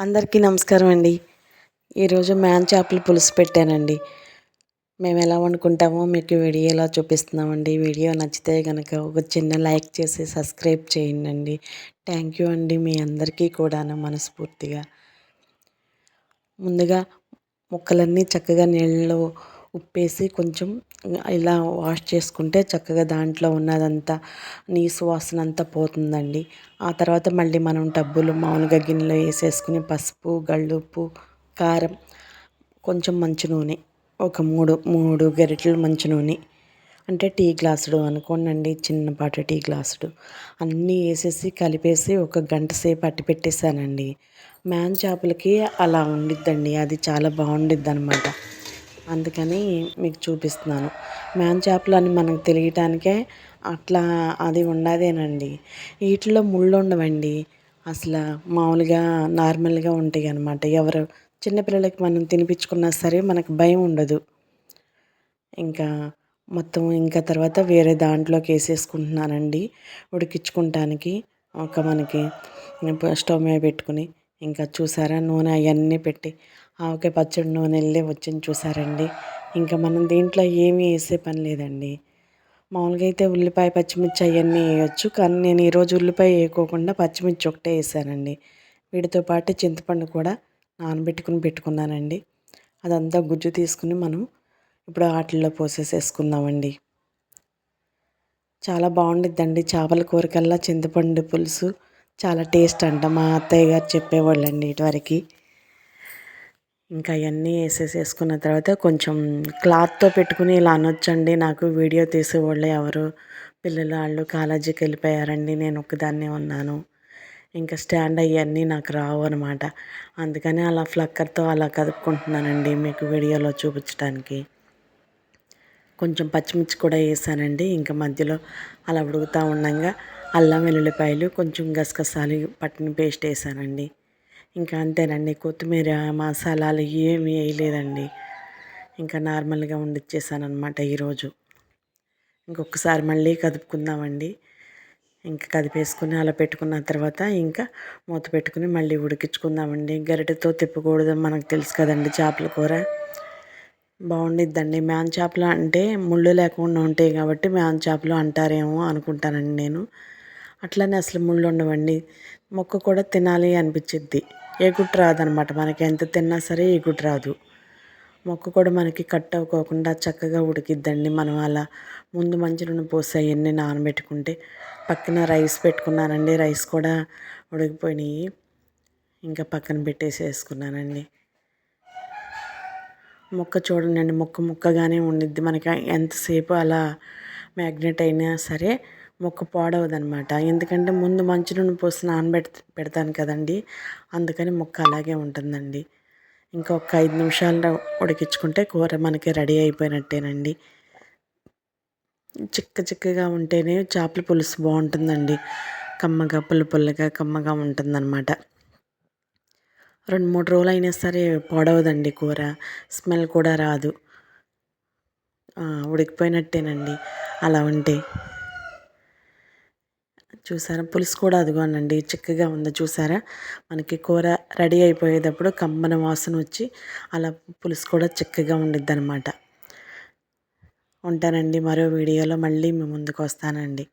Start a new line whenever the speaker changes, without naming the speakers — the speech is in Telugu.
అందరికీ నమస్కారం అండి. ఈరోజు చేపల పులుసు పెట్టానండి. మేము ఎలా వండుకుంటామో మీకు వీడియోలో చూపిస్తున్నామండి. వీడియో నచ్చితే గనక ఒక చిన్న లైక్ చేసి సబ్స్క్రైబ్ చేయండి. థ్యాంక్ యూ అండి మీ అందరికీ కూడాను మనస్ఫూర్తిగా. ముందుగా ముక్కలన్నీ చక్కగా నీళ్ళలో ఉప్పేసి కొంచెం ఇలా వాష్ చేసుకుంటే చక్కగా దాంట్లో ఉన్నదంతా నీసు వాసన అంతా పోతుందండి. ఆ తర్వాత మళ్ళీ మనం టబ్బులు మామూలుగా గిన్నెలో వేసేసుకుని పసుపు, గళ్ళుప్పు, కారం, కొంచెం మంచి నూనె, ఒక మూడు మూడు గరిటెలు మంచి నూనె, అంటే టీ గ్లాసుడు అనుకోండి, చిన్నపాటి టీ గ్లాసుడు అన్నీ వేసేసి కలిపేసి ఒక గంట సేపు అట్టి పెట్టేశానండి. చేపలకి అలా ఉండిద్దండి, అది చాలా బాగుండిద్ది అనమాట. అందుకని మీకు చూపిస్తున్నాను. చేపలు అని మనకు తెలియటానికే అట్లా అది ఉండదేనండి. వీటిలో ముళ్ళు ఉండవండి, అసలు మామూలుగా నార్మల్గా ఉంటాయి అన్నమాట. ఎవరు చిన్నపిల్లలకి మనం తినిపించుకున్నా సరే మనకు భయం ఉండదు. ఇంకా మొత్తం ఇంకా తర్వాత వేరే దాంట్లోకి వేసేసుకుంటున్నానండి ఉడికించుకుంటానికి. మనకి స్టవ్ మీద పెట్టుకుని ఇంకా చూసారా నూనె అవన్నీ పెట్టి ఆవకాయ పచ్చడి నూనె వెళ్ళి వచ్చింది చూసారండి. ఇంకా మనం దీంట్లో ఏమీ వేసే పని లేదండి. మామూలుగా అయితే ఉల్లిపాయ పచ్చిమిర్చి అవన్నీ వేయచ్చు, కానీ నేను ఈరోజు ఉల్లిపాయ వేయకోకుండా పచ్చిమిర్చి ఒకటే వేసానండి. వీటితో పాటు చింతపండు కూడా పెట్టుకున్నానండి. అదంతా గుజ్జు తీసుకుని మనం ఇప్పుడు వాటిల్లో పోసేసుకుందామండి. చాలా బాగుండిద్దండి చేపల కూర కల్లా చింతపండు పులుసు చాలా టేస్ట్ అంట, మా అత్తయ్య గారు చెప్పేవాళ్ళండి ఇటువరకు. ఇంకా అవన్నీ వేసేసుకున్న తర్వాత కొంచెం క్లాత్తో పెట్టుకుని ఇలా అనొచ్చండి. నాకు వీడియో తీసేవాళ్ళు ఎవరు పిల్లలు వాళ్ళు కాలేజీకి వెళ్ళిపోయారండి, నేను ఒక్కదాన్నే ఉన్నాను. ఇంకా స్టాండ్ అవన్నీ నాకు రావు అనమాట. అందుకని అలా ఫ్లక్కర్తో అలా కదుపుకుంటున్నానండి మీకు వీడియోలో చూపించడానికి. కొంచెం పచ్చిమిర్చి కూడా వేసానండి. ఇంకా మధ్యలో అలా ఉడుకుతూ ఉండగా అల్లం వెల్లుల్లిపాయలు కొంచెం గసగసాలు పట్టిన పేస్ట్ వేసానండి. ఇంకా అంతేనండి, కొత్తిమీర మసాలాలు ఏమి వేయలేదండి. ఇంకా నార్మల్గా వండిచ్చేసాను అనమాట ఈరోజు. ఇంకొకసారి మళ్ళీ కదుపుకుందామండి. ఇంకా కదిపేసుకుని అలా పెట్టుకున్న తర్వాత ఇంకా మూత పెట్టుకుని మళ్ళీ ఉడికించుకుందామండి. గరిటెతో తిప్పకూడదు, మనకు తెలుసు కదండి చేపల కూర బాగుండిద్దండి. చేపలు అంటే ముళ్ళు లేకుండా ఉంటాయి కాబట్టి చేపలు అంటారేమో అనుకుంటానండి నేను. అట్లనే అసలు ముళ్ళు ఉండవండి. మొక్క కూడా తినాలి అనిపించిద్ది. ఎగుటు రాదనమాట, మనకి ఎంత తిన్నా సరే ఎగుటు రాదు. మొక్క కూడా మనకి కట్ అవ్వకోకుండా చక్కగా ఉడికిద్దండి. మనం అలా ముందు మంచినూనె పోసి అవన్నీ నానబెట్టుకుంటే పక్కన రైస్ పెట్టుకున్నానండి. రైస్ కూడా ఉడికిపోయినాయి. ఇంకా పక్కన పెట్టేసేసుకున్నానండి. మొక్క చూడండి, ముక్కగానే ఉండిద్ది. మనకి ఎంతసేపు అలా మ్యాగ్నెట్ అయినా సరే మొక్క పాడవదనమాట. ఎందుకంటే ముందు మంచినూనె పోసి పెడతాను కదండి, అందుకని మొక్క అలాగే ఉంటుందండి. ఇంకొక 5 నిమిషాల్లో ఉడికించుకుంటే కూర మనకి రెడీ అయిపోయినట్టేనండి. చిక్కగా ఉంటేనే చేపల పులుసు బాగుంటుందండి. కమ్మగా పుల్లగా కమ్మగా ఉంటుందన్నమాట. 2-3 రోజులు అయినా సరే పాడవదండి కూర, స్మెల్ కూడా రాదు. ఉడికిపోయినట్టేనండి అలా ఉంటే. చూసారా పులుసు కూడా అదిగోనండి చిక్కగా ఉంది చూసారా. మనకి కూర రెడీ అయిపోయేటప్పుడు కమ్మన వాసన వచ్చి అలా పులుసు కూడా చిక్కగా ఉండిద్ది అనమాట. ఉంటానండి, మరో వీడియోలో మళ్ళీ మీ ముందుకు వస్తానండి.